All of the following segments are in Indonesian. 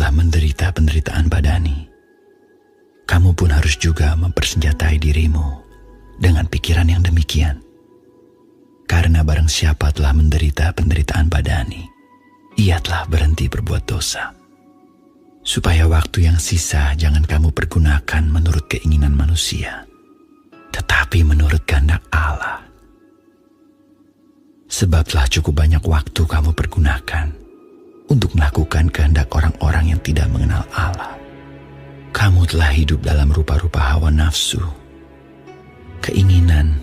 telah menderita penderitaan badani, kamu pun harus juga mempersenjatai dirimu dengan pikiran yang demikian. Karena barang siapa telah menderita penderitaan badani, ia telah berhenti berbuat dosa. Supaya waktu yang sisa jangan kamu pergunakan menurut keinginan manusia, tetapi menurut kehendak Allah. Sebab telah cukup banyak waktu kamu pergunakan untuk melakukan kehendak orang-orang yang tidak mengenal Allah. Kamu telah hidup dalam rupa-rupa hawa nafsu, keinginan,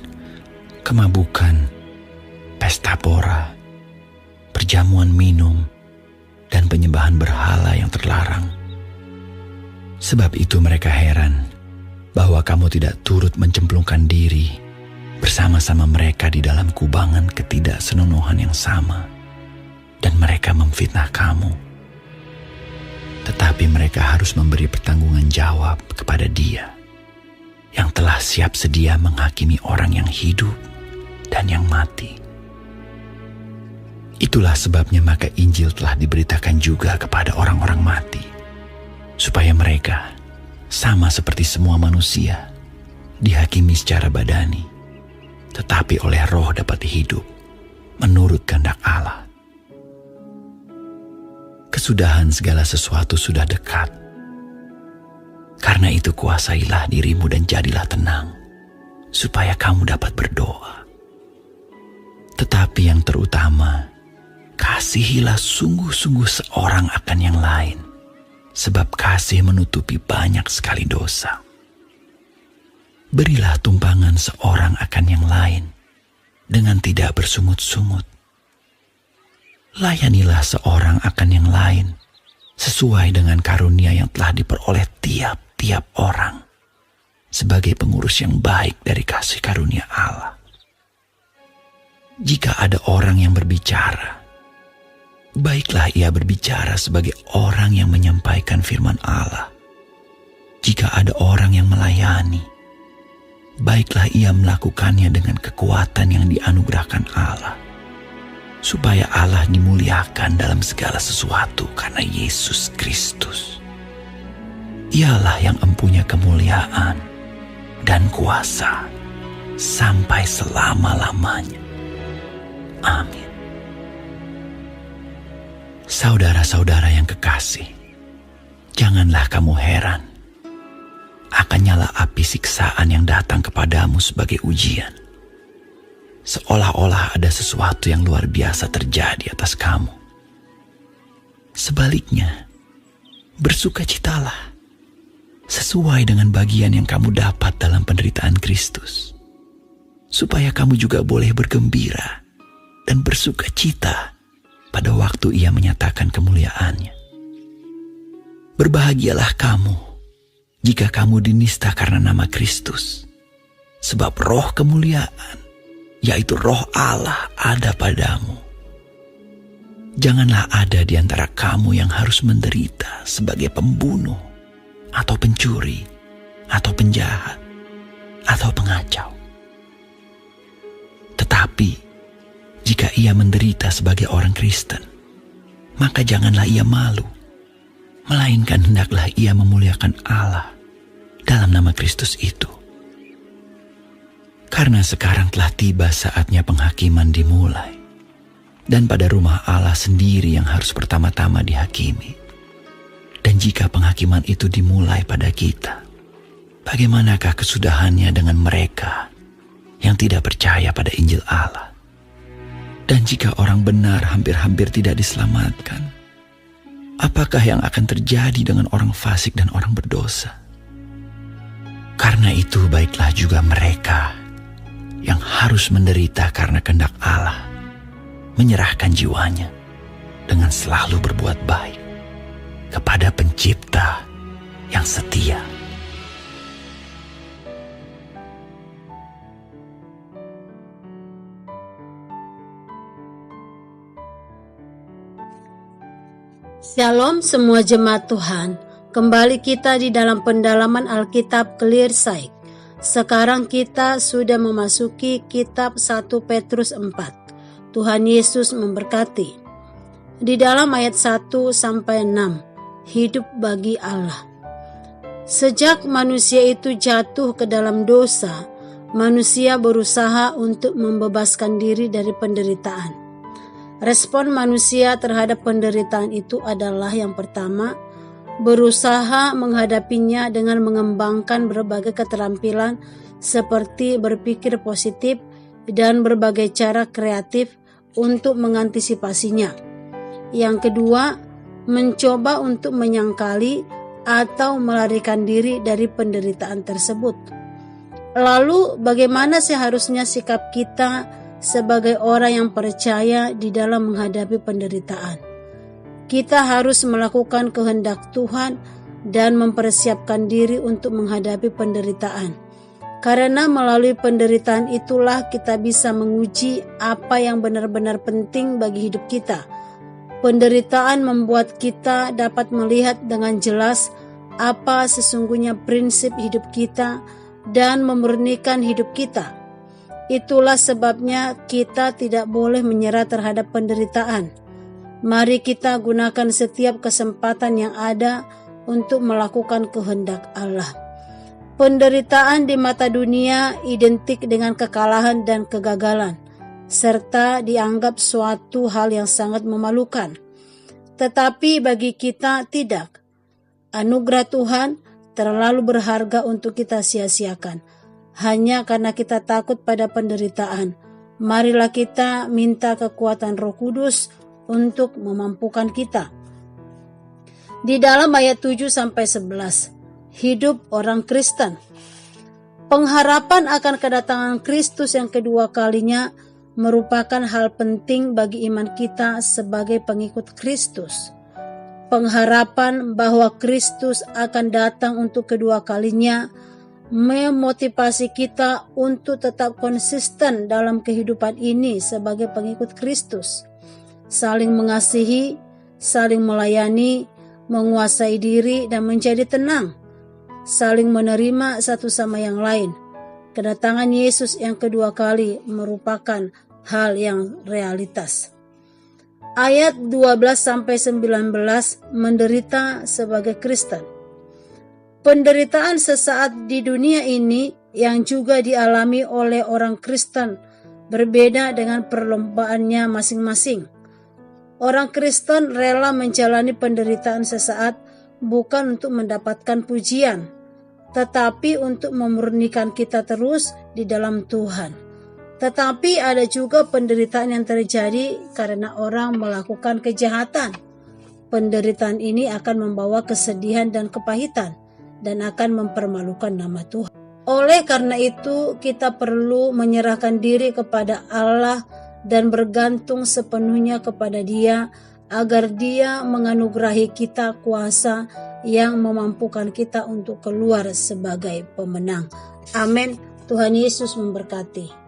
kemabukan, pesta pora, perjamuan minum, dan penyembahan berhala yang terlarang. Sebab itu mereka heran bahwa kamu tidak turut mencemplungkan diri bersama-sama mereka di dalam kubangan ketidaksenonohan yang sama, dan mereka memfitnah kamu. Tetapi mereka harus memberi pertanggungan jawab kepada Dia yang telah siap sedia menghakimi orang yang hidup dan yang mati. Itulah sebabnya maka Injil telah diberitakan juga kepada orang-orang mati, supaya mereka, sama seperti semua manusia, dihakimi secara badani, tetapi oleh Roh dapat hidup menurut kehendak Allah. Kesudahan segala sesuatu sudah dekat. Karena itu kuasailah dirimu dan jadilah tenang, supaya kamu dapat berdoa. Tetapi yang terutama, kasihilah sungguh-sungguh seorang akan yang lain, sebab kasih menutupi banyak sekali dosa. Berilah tumpangan seorang akan yang lain dengan tidak bersungut-sungut. Layanilah seorang akan yang lain sesuai dengan karunia yang telah diperoleh tiap-tiap orang sebagai pengurus yang baik dari kasih karunia Allah. Jika ada orang yang berbicara, baiklah ia berbicara sebagai orang yang menyampaikan firman Allah. Jika ada orang yang melayani, baiklah ia melakukannya dengan kekuatan yang dianugerahkan Allah, supaya Allah dimuliakan dalam segala sesuatu karena Yesus Kristus. Ialah yang empunya kemuliaan dan kuasa sampai selama-lamanya. Amin. Saudara-saudara yang kekasih, janganlah kamu heran akan nyala api siksaan yang datang kepadamu sebagai ujian, seolah-olah ada sesuatu yang luar biasa terjadi atas kamu. Sebaliknya, bersukacitalah sesuai dengan bagian yang kamu dapat dalam penderitaan Kristus, supaya kamu juga boleh bergembira dan bersukacita pada waktu Ia menyatakan kemuliaannya. Berbahagialah kamu jika kamu dinista karena nama Kristus, sebab roh kemuliaan, yaitu roh Allah, ada padamu. Janganlah ada di antara kamu yang harus menderita sebagai pembunuh, atau pencuri, atau penjahat, atau pengacau. Tetapi jika ia menderita sebagai orang Kristen, maka janganlah ia malu, melainkan hendaklah ia memuliakan Allah dalam nama Kristus itu. Karena sekarang telah tiba saatnya penghakiman dimulai, dan pada rumah Allah sendiri yang harus pertama-tama dihakimi. Dan jika penghakiman itu dimulai pada kita, bagaimanakah kesudahannya dengan mereka yang tidak percaya pada Injil Allah? Dan jika orang benar hampir-hampir tidak diselamatkan, apakah yang akan terjadi dengan orang fasik dan orang berdosa? Karena itu baiklah juga mereka yang harus menderita karena kehendak Allah menyerahkan jiwanya dengan selalu berbuat baik kepada Pencipta yang setia. Shalom semua jemaat Tuhan. Kembali kita di dalam pendalaman Alkitab Clear Sight. Sekarang kita sudah memasuki kitab 1 Petrus 4. Tuhan Yesus memberkati. Di dalam ayat 1 sampai 6, hidup bagi Allah. Sejak manusia itu jatuh ke dalam dosa, manusia berusaha untuk membebaskan diri dari penderitaan. Respon manusia terhadap penderitaan itu adalah yang pertama, berusaha menghadapinya dengan mengembangkan berbagai keterampilan seperti berpikir positif dan berbagai cara kreatif untuk mengantisipasinya. Yang kedua, mencoba untuk menyangkali atau melarikan diri dari penderitaan tersebut. Lalu, bagaimana seharusnya sikap kita sebagai orang yang percaya di dalam menghadapi penderitaan? Kita harus melakukan kehendak Tuhan dan mempersiapkan diri untuk menghadapi penderitaan. Karena melalui penderitaan itulah kita bisa menguji apa yang benar-benar penting bagi hidup kita. Penderitaan membuat kita dapat melihat dengan jelas apa sesungguhnya prinsip hidup kita dan memurnikan hidup kita. Itulah sebabnya kita tidak boleh menyerah terhadap penderitaan. Mari kita gunakan setiap kesempatan yang ada untuk melakukan kehendak Allah. Penderitaan di mata dunia identik dengan kekalahan dan kegagalan, serta dianggap suatu hal yang sangat memalukan. Tetapi bagi kita tidak. Anugerah Tuhan terlalu berharga untuk kita sia-siakan. Hanya karena kita takut pada penderitaan, marilah kita minta kekuatan Roh Kudus untuk memampukan kita. Di dalam ayat 7-11, hidup orang Kristen. Pengharapan akan kedatangan Kristus yang kedua kalinya merupakan hal penting bagi iman kita sebagai pengikut Kristus. Pengharapan bahwa Kristus akan datang untuk kedua kalinya memotivasi kita untuk tetap konsisten dalam kehidupan ini sebagai pengikut Kristus. Saling mengasihi, saling melayani, menguasai diri dan menjadi tenang, saling menerima satu sama yang lain. Kedatangan Yesus yang kedua kali merupakan hal yang realitas. Ayat 12-19 menderita sebagai Kristen. Penderitaan sesaat di dunia ini yang juga dialami oleh orang Kristen berbeda dengan perlombaannya masing-masing. Orang Kristen rela menjalani penderitaan sesaat bukan untuk mendapatkan pujian, tetapi untuk memurnikan kita terus di dalam Tuhan. Tetapi ada juga penderitaan yang terjadi karena orang melakukan kejahatan. Penderitaan ini akan membawa kesedihan dan kepahitan dan akan mempermalukan nama Tuhan. Oleh karena itu, kita perlu menyerahkan diri kepada Allah dan bergantung sepenuhnya kepada Dia agar Dia menganugerahi kita kuasa yang memampukan kita untuk keluar sebagai pemenang. Amin. Tuhan Yesus memberkati.